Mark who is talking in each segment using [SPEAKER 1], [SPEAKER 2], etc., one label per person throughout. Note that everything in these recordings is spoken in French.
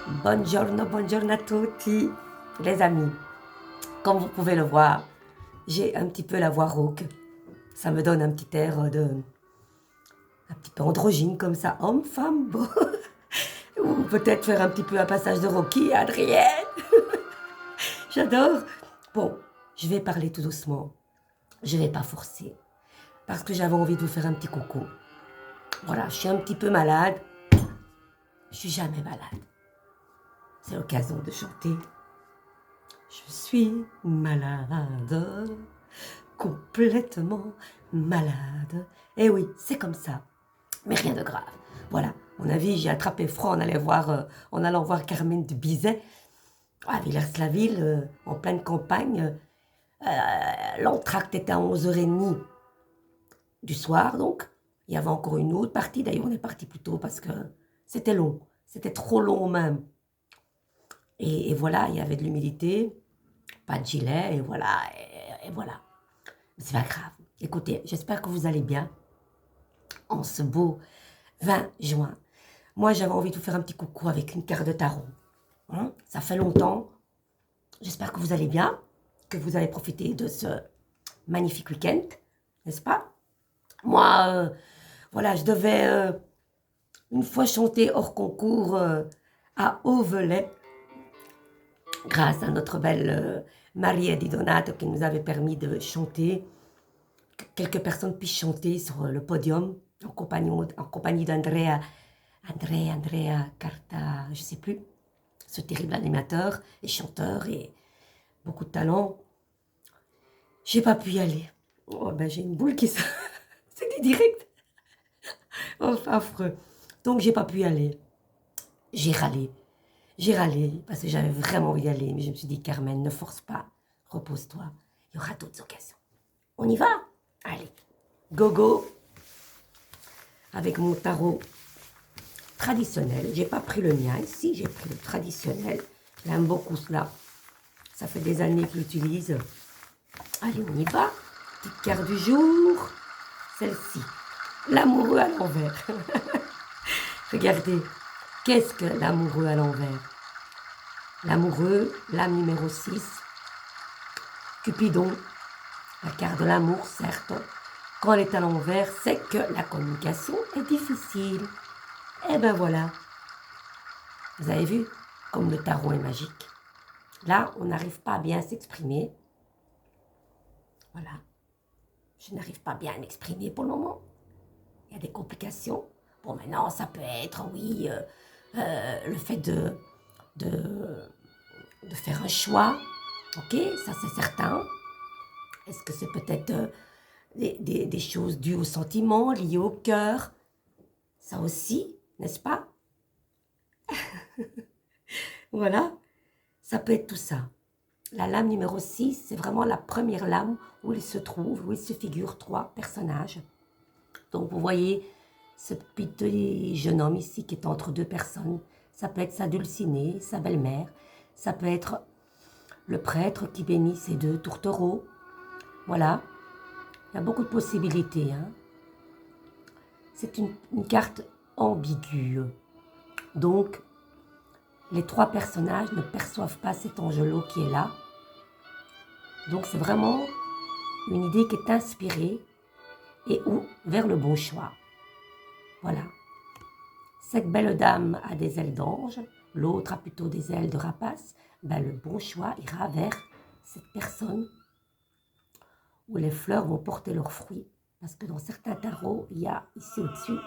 [SPEAKER 1] Buongiorno a tutti, les amis. Comme vous pouvez le voir, j'ai un petit peu la voix rauque. Ça me donne un petit air un petit peu androgyne comme ça, homme, femme, bon. Ou peut-être faire un petit peu un passage de Rocky à Adrienne. J'adore. Bon, je vais parler tout doucement. Je vais pas forcer. Parce que j'avais envie de vous faire un petit coucou. Voilà, je suis un petit peu malade. Je suis jamais malade. C'est l'occasion de chanter. Je suis malade, complètement malade. Eh oui, c'est comme ça, mais rien de grave. Voilà, à mon avis, j'ai attrapé froid en allant voir Carmen de Bizet à Villers-la-Ville, en pleine campagne. L'entracte était à 11h30 du soir, donc il y avait encore une autre partie. D'ailleurs, on est parti plus tôt parce que c'était long, c'était trop long même. Et voilà, il y avait de l'humidité, pas de gilet, et voilà, et voilà. C'est pas grave. Écoutez, j'espère que vous allez bien en ce beau 20 juin. Moi, j'avais envie de vous faire un petit coucou avec une carte de tarot. Hein, ça fait longtemps. J'espère que vous allez bien, que vous avez profité de ce magnifique week-end, n'est-ce pas? Moi, voilà, je devais une fois chanter hors concours à Auvelais, grâce à notre belle Maria Di Donato qui nous avait permis de chanter. Quelques personnes puissent chanter sur le podium en compagnie d'Andrea Carta, je ne sais plus, ce terrible animateur et chanteur et beaucoup de talent. J'ai pas pu y aller. Oh, ben, j'ai une boule qui se... C'est du direct. Oh, affreux. Donc j'ai pas pu y aller. J'ai râlé. J'ai râlé parce que j'avais vraiment envie d'y aller. Mais je me suis dit, Carmen, ne force pas. Repose-toi. Il y aura d'autres occasions. On y va? Allez. Go, go. Avec mon tarot traditionnel. J'ai pas pris le mien ici, j'ai pris le traditionnel. J'aime beaucoup cela. Ça fait des années que j'utilise. Allez, on y va. Petite carte du jour. Celle-ci. L'amoureux à l'envers. Regardez. Qu'est-ce que l'amoureux à l'envers? L'amoureux, l'âme numéro 6. Cupidon. La carte de l'amour, certes. Quand elle est à l'envers, c'est que la communication est difficile. Et ben voilà. Vous avez vu comme le tarot est magique. Là, on n'arrive pas à bien s'exprimer. Voilà. Je n'arrive pas bien à m'exprimer pour le moment. Il y a des complications. Bon, maintenant, ça peut être, oui, le fait de faire un choix. Ok, ça c'est certain. Est-ce que c'est peut-être des choses dues au sentiment, liées au cœur? Ça aussi, n'est-ce pas? Voilà, ça peut être tout ça. La lame numéro 6, c'est vraiment la première lame où il se trouve, où il se figure 3 personnages. Donc vous voyez ce petit jeune homme ici qui est entre 2 personnes. Ça peut être sa dulcinée, sa belle-mère. Ça peut être le prêtre qui bénit ces 2 tourtereaux. Voilà, il y a beaucoup de possibilités. Hein. C'est une carte ambiguë. Donc, les 3 personnages ne perçoivent pas cet angelot qui est là. Donc, c'est vraiment une idée qui est inspirée et ou vers le bon choix. Voilà. Cette belle dame a des ailes d'ange, l'autre a plutôt des ailes de rapace. Ben, le bon choix ira vers cette personne où les fleurs vont porter leurs fruits. Parce que dans certains tarots, il y a ici au-dessus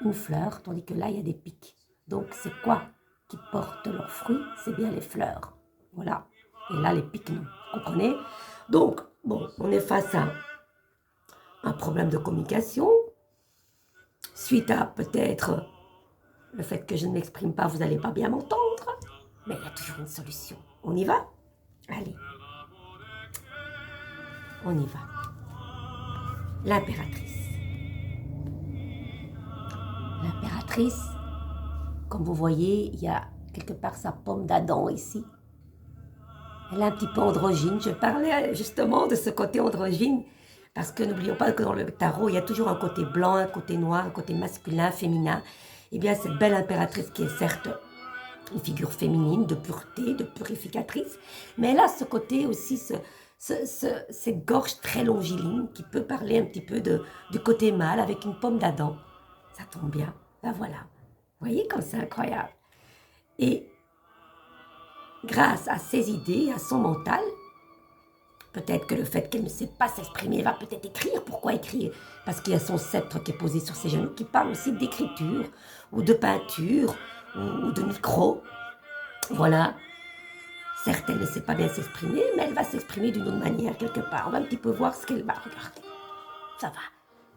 [SPEAKER 1] une fleur, tandis que là, il y a des pics. Donc, c'est quoi qui porte leurs fruits? C'est bien les fleurs. Voilà. Et là, les pics, non. Vous comprenez? Donc, bon, on est face à un problème de communication, suite à peut-être le fait que je ne m'exprime pas, vous n'allez pas bien m'entendre, mais il y a toujours une solution. On y va? Allez, on y va. L'impératrice. L'impératrice, comme vous voyez, il y a quelque part sa pomme d'Adam ici. Elle est un petit peu androgyne. Je parlais justement de ce côté androgyne, parce que n'oublions pas que dans le tarot, il y a toujours un côté blanc, un côté noir, un côté masculin, féminin. Eh bien, cette belle impératrice qui est certes une figure féminine de pureté, de purificatrice, mais elle a ce côté aussi, cette gorge très longiligne qui peut parler un petit peu du côté mâle avec une pomme d'Adam. Ça tombe bien, la voilà. Vous voyez comme c'est incroyable. Et grâce à ses idées, à son mental, peut-être que le fait qu'elle ne sait pas s'exprimer va peut-être écrire. Pourquoi écrire? Parce qu'il y a son sceptre qui est posé sur ses genoux qui parle aussi d'écriture ou de peinture ou de micro. Voilà. Certes, elle ne sait pas bien s'exprimer, mais elle va s'exprimer d'une autre manière quelque part. On va un petit peu voir ce qu'elle va regarder.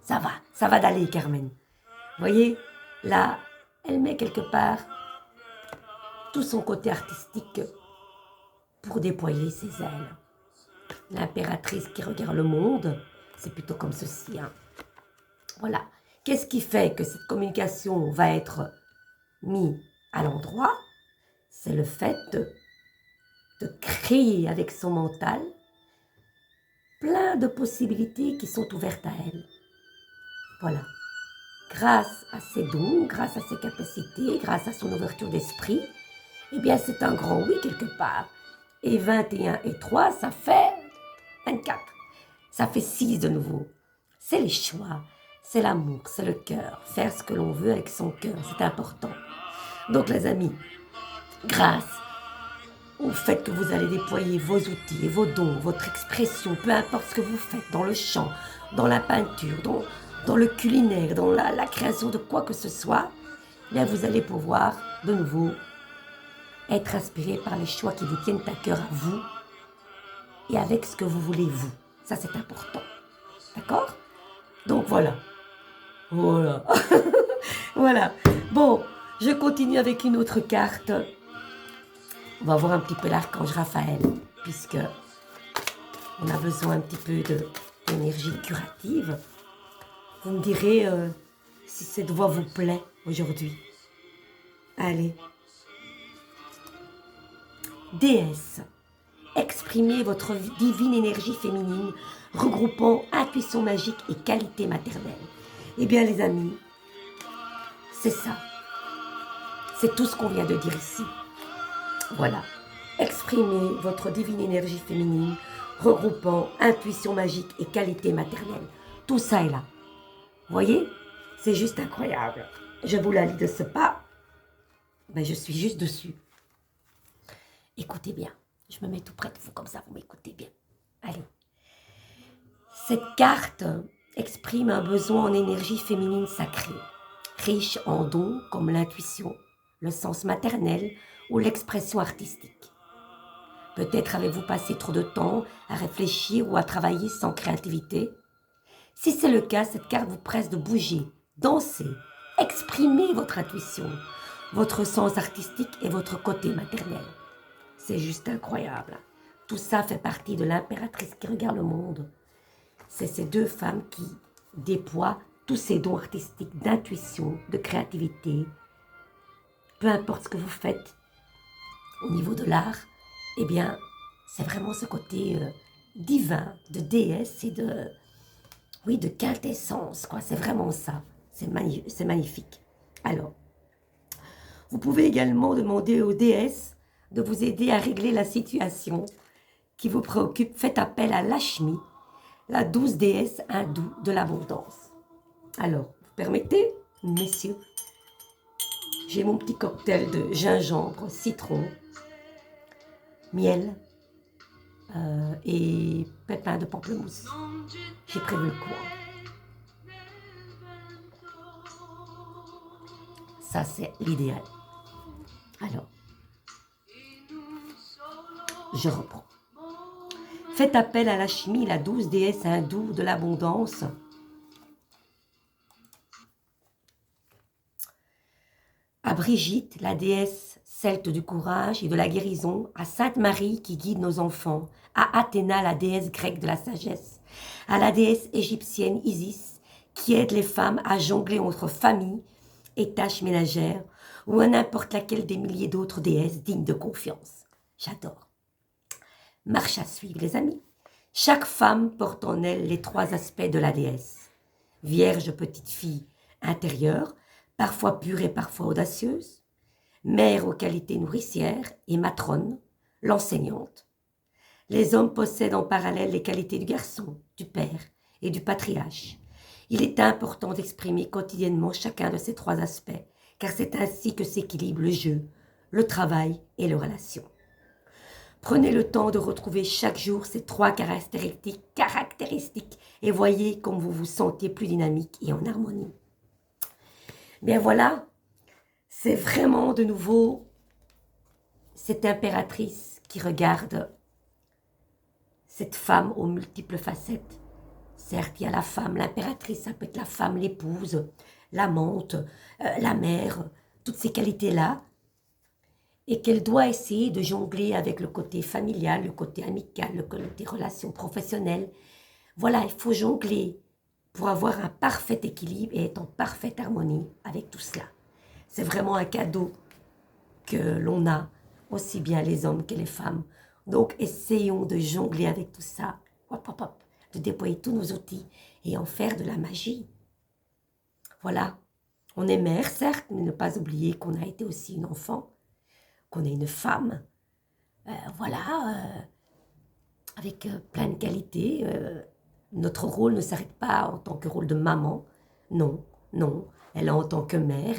[SPEAKER 1] Ça va d'aller, Carmen. Vous voyez, là, elle met quelque part tout son côté artistique pour déployer ses ailes. L'impératrice qui regarde le monde, c'est plutôt comme ceci. Hein. Voilà. Qu'est-ce qui fait que cette communication va être mise à l'endroit? C'est le fait de créer avec son mental plein de possibilités qui sont ouvertes à elle. Voilà. Grâce à ses dons, grâce à ses capacités, grâce à son ouverture d'esprit, eh bien c'est un grand oui quelque part. Et 21 et 3, ça fait 24. Ça fait 6 de nouveau. C'est les choix, c'est l'amour, c'est le cœur. Faire ce que l'on veut avec son cœur, c'est important. Donc les amis, grâce au fait que vous allez déployer vos outils et vos dons, votre expression, peu importe ce que vous faites, dans le chant, dans la peinture, dans le culinaire, dans la création de quoi que ce soit, bien vous allez pouvoir de nouveau être inspiré par les choix qui vous tiennent à cœur à vous et avec ce que vous voulez vous. Ça c'est important. D'accord? Donc voilà. Voilà. Voilà. Bon, je continue avec une autre carte. On va voir un petit peu l'archange Raphaël, puisque on a besoin un petit peu d'énergie curative. Vous me direz si cette voix vous plaît aujourd'hui. Allez. Déesse, exprimez votre divine énergie féminine, regroupant intuition magique et qualité maternelle. Eh bien les amis, c'est ça. C'est tout ce qu'on vient de dire ici. Voilà. Exprimez votre divine énergie féminine, regroupant intuition magique et qualité maternelle. Tout ça est là. Vous voyez? C'est juste incroyable. Je vous la lis de ce pas. Ben, je suis juste dessus. Écoutez bien. Je me mets tout près de vous, comme ça vous m'écoutez bien. Allez. Cette carte exprime un besoin en énergie féminine sacrée, riche en dons comme l'intuition, le sens maternel ou l'expression artistique. Peut-être avez-vous passé trop de temps à réfléchir ou à travailler sans créativité. Si c'est le cas, cette carte vous presse de bouger, danser, exprimer votre intuition, votre sens artistique et votre côté maternel. C'est juste incroyable. Tout ça fait partie de l'impératrice qui regarde le monde. C'est ces deux femmes qui déploient tous ces dons artistiques d'intuition, de créativité. Peu importe ce que vous faites au niveau de l'art, eh bien, c'est vraiment ce côté divin, de déesse et de quintessence, quoi. C'est vraiment ça. C'est magnifique. Alors, vous pouvez également demander aux déesses de vous aider à régler la situation qui vous préoccupe. Faites appel à Lakshmi, la douce déesse hindoue de l'abondance. Alors, vous permettez, messieurs, j'ai mon petit cocktail de gingembre, citron, miel et pépins de pamplemousse. J'ai prévu le coup. Ça, c'est l'idéal. Alors, je reprends. Faites appel à Lakshmi, la douce déesse hindoue de l'abondance. À Brigitte, la déesse celte du courage et de la guérison, à Sainte Marie qui guide nos enfants, à Athéna, la déesse grecque de la sagesse, à la déesse égyptienne Isis qui aide les femmes à jongler entre famille et tâches ménagères, ou à n'importe laquelle des milliers d'autres déesses dignes de confiance. J'adore. Marche à suivre, les amis. Chaque femme porte en elle les trois aspects de la déesse. Vierge petite fille intérieure, parfois pure et parfois audacieuse. mère aux qualités nourricières, et matrone, l'enseignante. Les hommes possèdent en parallèle les qualités du garçon, du père et du patriarche. Il est important d'exprimer quotidiennement chacun de ces trois aspects, car c'est ainsi que s'équilibre le jeu, le travail et les relations. Prenez le temps de retrouver chaque jour ces trois caractéristiques et voyez comme vous vous sentez plus dynamique et en harmonie. Bien voilà, c'est vraiment de nouveau cette impératrice qui regarde cette femme aux multiples facettes. Certes, il y a la femme, l'impératrice, ça peut être la femme, l'épouse, l'amante, la mère, toutes ces qualités-là, et qu'elle doit essayer de jongler avec le côté familial, le côté amical, le côté relation professionnelle. Voilà, il faut jongler pour avoir un parfait équilibre et être en parfaite harmonie avec tout cela. C'est vraiment un cadeau que l'on a, aussi bien les hommes que les femmes. Donc, essayons de jongler avec tout ça, hop, hop, hop, de déployer tous nos outils et en faire de la magie. Voilà, on est mère, certes, mais ne pas oublier qu'on a été aussi une enfant, qu'on est une femme, avec plein de qualités. Notre rôle ne s'arrête pas en tant que rôle de maman, non, non, elle est en tant que mère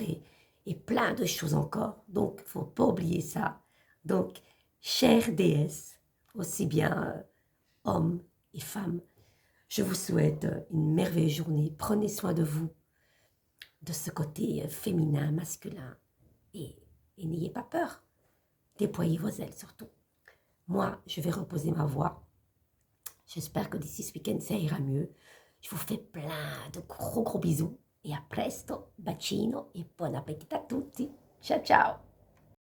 [SPEAKER 1] et plein de choses encore. Donc, il ne faut pas oublier ça. Donc, chère déesse, aussi bien hommes et femmes, je vous souhaite une merveilleuse journée. Prenez soin de vous, de ce côté féminin, masculin, et n'ayez pas peur. Déployez vos ailes surtout. Moi, je vais reposer ma voix. J'espère que d'ici ce week-end, ça ira mieux. Je vous fais plein de gros bisous. Et a presto, bacino et bon appétit à tutti. Ciao, ciao!